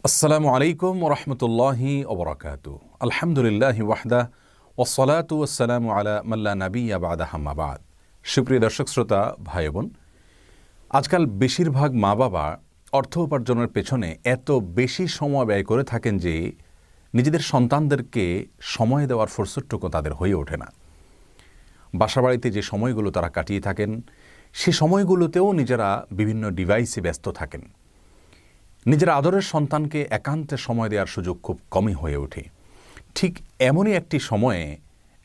আসসালামু আলাইকুম ওরহমতুল্লাহি ওবরাকাতু। আলহামদুলিল্লাহি ওয়াহদা ওয়াসসালাতু ওয়াসসালামু আলা মাল্লা নাবিয়্যা বা'দা আম্মা বা'দ। সুপ্রিয় দর্শক শ্রোতা ভাই বোন, আজকাল বেশিরভাগ মা বাবা অর্থ উপার্জনের পেছনে এত বেশি সময় ব্যয় করে থাকেন যে নিজেদের সন্তানদেরকে সময় দেওয়ার ফুরসতটুকু তাদের হয়ে ওঠে না। বাসাবাড়িতে যে সময়গুলো তারা কাটিয়ে থাকেন সে সময়গুলোতেও নিজেরা বিভিন্ন ডিভাইসে ব্যস্ত থাকেন। নিজের আদরের সন্তানকে একান্তে সময় দেওয়ার সুযোগ খুব কমই হয়ে ওঠে। ঠিক এমনই একটি সময়ে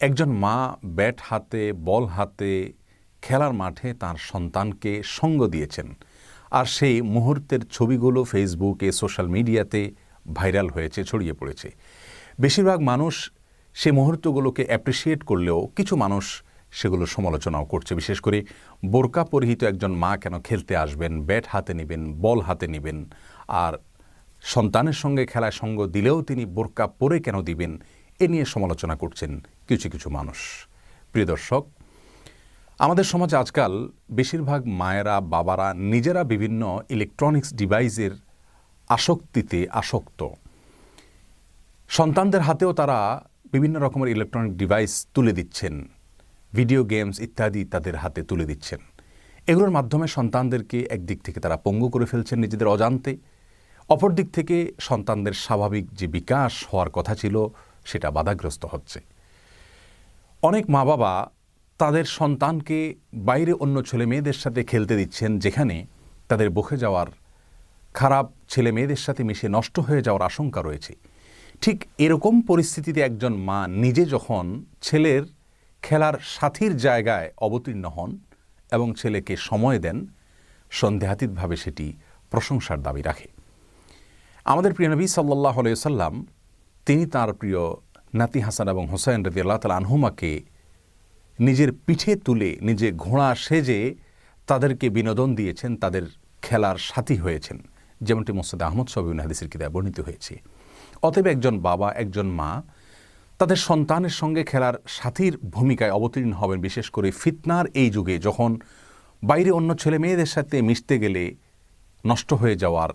একজন মা ব্যাট হাতে বল হাতে খেলার মাঠে তার সন্তানকে সঙ্গ দিয়েছেন, আর সেই মুহূর্তের ছবিগুলো ফেসবুকে সোশ্যাল মিডিয়াতে ভাইরাল হয়েছে, ছড়িয়ে পড়েছে। বেশিরভাগ মানুষ সে মুহূর্তগুলোকে অ্যাপ্রিসিয়েট করলেও কিছু মানুষ সেগুলো সমালোচনাও করছে। বিশেষ করে বোরকা পরিহিত একজন মা কেন খেলতে আসবেন, ব্যাট হাতে নেবেন, বল হাতে নেবেন, আর সন্তানের সঙ্গে খেলায় সঙ্গ দিলেও তিনি বোরকা পরে কেন দিবেন, এ নিয়ে সমালোচনা করছেন কিছু কিছু মানুষ। প্রিয় দর্শক, আমাদের সমাজে আজকাল বেশিরভাগ মায়েরা বাবারা নিজেরা বিভিন্ন ইলেকট্রনিক্স ডিভাইসের আসক্তিতে আসক্ত। সন্তানদের হাতেও তারা বিভিন্ন রকমের ইলেকট্রনিক ডিভাইস তুলে দিচ্ছেন, ভিডিও গেমস ইত্যাদি তাদের হাতে তুলে দিচ্ছেন। এগুলোর মাধ্যমে সন্তানদেরকে একদিক থেকে তারা পঙ্গু করে ফেলছেন নিজেদের অজান্তে, অপর দিক থেকে সন্তানদের স্বাভাবিক যে বিকাশ হওয়ার কথা ছিল সেটা বাধাগ্রস্ত হচ্ছে। অনেক মা বাবা তাদের সন্তানকে বাইরে অন্য ছেলে মেয়েদের সাথে খেলতে দিচ্ছেন, যেখানে তাদের বকে যাওয়ার, খারাপ ছেলে মেয়েদের সাথে মিশে নষ্ট হয়ে যাওয়ার আশঙ্কা রয়েছে। ঠিক এরকম পরিস্থিতিতে একজন মা নিজে যখন ছেলের খেলার সাথীর জায়গায় অবতীর্ণ হন এবং ছেলেকে সময় দেন, সন্দেহাতীতভাবে সেটি প্রশংসার দাবি রাখে। আমাদের প্রিয় নবী সাল্লাল্লাহু আলাইহি ওয়াসাল্লাম তিনি তাঁর প্রিয় নাতি হাসান এবং হোসাইন রাদিয়াল্লাহু তাআলা আনহুমাকে নিজের পিঠে তুলে নিজে ঘোড়া সেজে তাদেরকে বিনোদন দিয়েছেন, তাদের খেলার সাথী হয়েছেন, যেমনটি মুসনাদ আহমদ সহ বিভিন্ন হাদিসের কিতাবে বর্ণিত হয়েছে। অতএব একজন বাবা, একজন মা তাদের সন্তানের সঙ্গে খেলার সাথীর ভূমিকায় অবতীর্ণ হবেন। বিশেষ করে ফিতনার এই যুগে, যখন বাইরে অন্য ছেলে মেয়েদের সাথে মিশতে গেলে নষ্ট হয়ে যাওয়ার